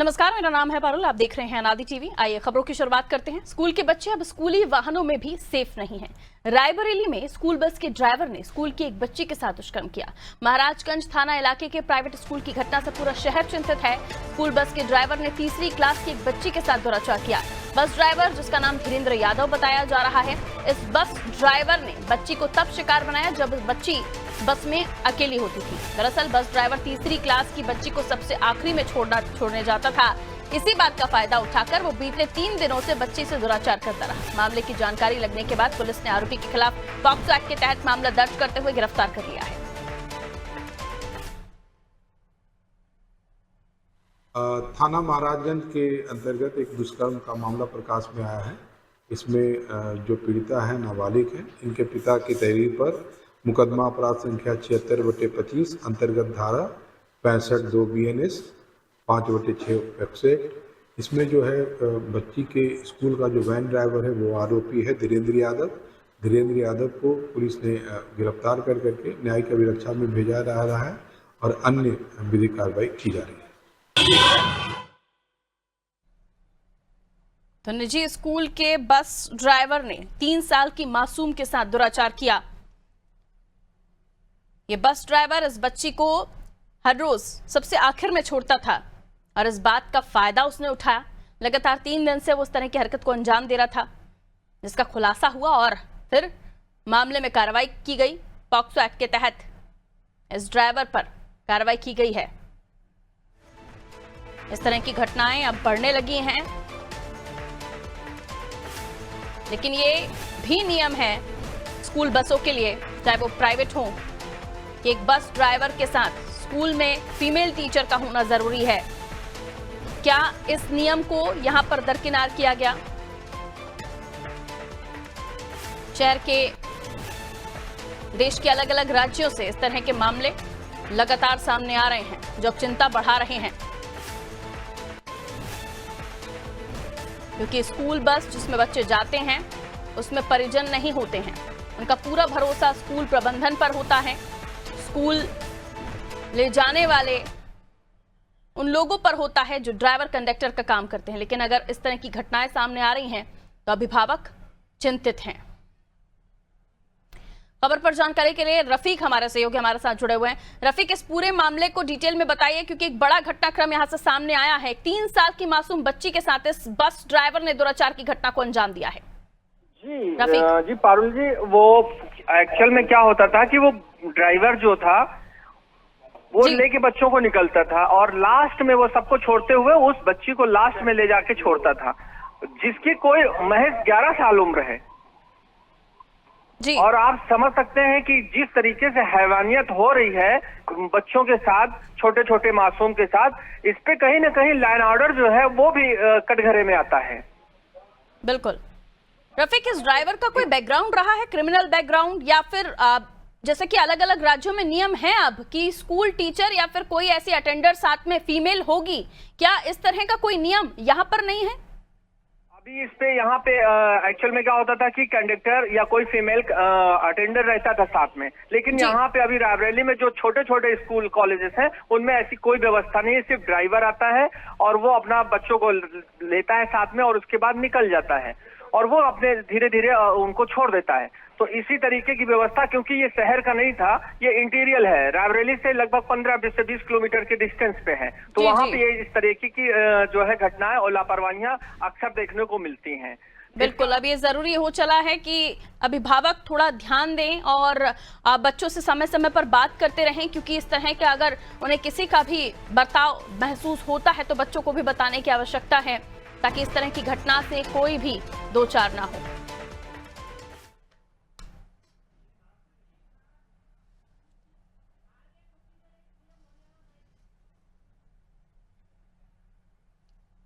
नमस्कार, मेरा नाम है पारुल। आप देख रहे हैं अनादि टीवी। आइए खबरों की शुरुआत करते हैं। स्कूल के बच्चे अब स्कूली वाहनों में भी सेफ नहीं हैं। रायबरेली में स्कूल बस के ड्राइवर ने स्कूल की एक बच्ची के साथ दुष्कर्म किया। महाराजगंज थाना इलाके के प्राइवेट स्कूल की घटना से पूरा शहर चिंतित है। स्कूल बस के ड्राइवर ने तीसरी क्लास की एक बच्ची के साथ दुराचार किया। बस ड्राइवर, जिसका नाम धीरेन्द्र यादव बताया जा रहा है, इस बस ड्राइवर ने बच्ची को तब शिकार बनाया जब बच्ची बस में अकेली होती थी। दरअसल बस ड्राइवर तीसरी क्लास की बच्ची को सबसे आखिरी में छोड़ने जाता था। इसी बात का फायदा उठाकर वो बीते 3 दिनों से बच्ची से दुराचार करता रहा। मामले की जानकारी लगने के बाद पुलिस ने आरोपी के खिलाफ पॉक्सो एक्ट के तहत मामला दर्ज करते हुए गिरफ्तार कर लिया है। थाना महाराजगंज के अंतर्गत एक दुष्कर्म का मामला प्रकाश में आया है। इसमें जो पीड़िता है नाबालिग है, इनके पिता की तहरीर पर मुकदमा अपराध संख्या 76/25 अंतर्गत धारा 65(2) BNS 5/6 एक्ट। इसमें जो है बच्ची के स्कूल का जो वैन ड्राइवर है वो आरोपी है धीरेन्द्र यादव। धीरेन्द्र यादव को पुलिस ने गिरफ्तार करके न्यायिक अभिरक्षा में भेजा जा रहा है और अन्य विधिक कार्रवाई की जा रही है। तो निजी स्कूल के बस ड्राइवर ने 3 साल की मासूम के साथ दुराचार किया। ये बस ड्राइवर इस बच्ची को हर रोज सबसे आखिर में छोड़ता था और इस बात का फायदा उसने उठाया। लगातार 3 दिन से वो उस तरह की हरकत को अंजाम दे रहा था, जिसका खुलासा हुआ और फिर मामले में कार्रवाई की गई। पॉक्सो एक्ट के तहत इस ड्राइवर पर कार्रवाई की गई है। इस तरह की घटनाएं अब बढ़ने लगी हैं, लेकिन ये भी नियम है स्कूल बसों के लिए, चाहे वो प्राइवेट हो, कि एक बस ड्राइवर के साथ स्कूल में फीमेल टीचर का होना जरूरी है। क्या इस नियम को यहां पर दरकिनार किया गया? शहर के, देश के अलग अलग राज्यों से इस तरह के मामले लगातार सामने आ रहे हैं, जो चिंता बढ़ा रहे हैं, क्योंकि स्कूल बस जिसमें बच्चे जाते हैं उसमें परिजन नहीं होते हैं। उनका पूरा भरोसा स्कूल प्रबंधन पर होता है, स्कूल ले जाने वाले उन लोगों पर होता है जो ड्राइवर कंडक्टर का काम करते हैं। लेकिन अगर इस तरह की घटनाएं सामने आ रही हैं तो अभिभावक चिंतित हैं। खबर पर जानकारी के लिए रफीक हमारे सहयोगी हमारे साथ जुड़े हुए हैं। रफीक, इस पूरे मामले को डिटेल में बताइए, क्योंकि एक बड़ा घटनाक्रम यहां से सामने आया है। 3 साल की मासूम बच्ची के साथ इस बस ड्राइवर ने दुराचार की घटना को अंजाम दिया है। जी पारुल जी, वो एक्चुअल में क्या होता था कि वो ड्राइवर जो था वो लेके बच्चों को निकलता था और लास्ट में वो सबको छोड़ते हुए उस बच्ची को लास्ट में ले जाके छोड़ता था, जिसकी कोई महज 11 साल उम्र है जी। और आप समझ सकते हैं कि जिस तरीके से हैवानियत हो रही है बच्चों के साथ, छोटे छोटे मासूम के साथ, इस पे कहीं ना कहीं लॉ एंड ऑर्डर जो है वो भी कटघरे में आता है। बिल्कुल रफीक, इस ड्राइवर का कोई बैकग्राउंड रहा है, क्रिमिनल बैकग्राउंड, या फिर जैसे कि अलग अलग राज्यों में नियम है अब कि स्कूल टीचर या फिर कोई ऐसी अटेंडर साथ में फीमेल होगी, क्या इस तरह का कोई नियम यहाँ पर नहीं है? अभी इस पे यहाँ पे एक्चुअल में क्या होता था कि कंडक्टर या कोई फीमेल अटेंडर रहता था साथ में, लेकिन यहाँ पे अभी रायबरेली में जो छोटे छोटे स्कूल कॉलेजेस हैं उनमें ऐसी कोई व्यवस्था नहीं है। सिर्फ ड्राइवर आता है और वो अपना बच्चों को लेता है साथ में और उसके बाद निकल जाता है और वो अपने धीरे धीरे उनको छोड़ देता है। तो इसी तरीके की व्यवस्था, क्योंकि ये शहर का नहीं था, ये इंटीरियर है, रायबरेली से लगभग 15 से 20 किलोमीटर के डिस्टेंस पे है, तो वहाँ पे ये इस तरीके की जो है घटनाएं और लापरवाहियां अक्सर देखने को मिलती हैं। बिल्कुल, अब ये जरूरी हो चला है कि अभिभावक थोड़ा ध्यान दें और बच्चों से समय समय पर बात करते रहें, क्योंकि इस तरह के अगर उन्हें किसी का भी बर्ताव महसूस होता है तो बच्चों को भी बताने की आवश्यकता है, ताकि इस तरह की घटना से कोई भी दो चार ना हो।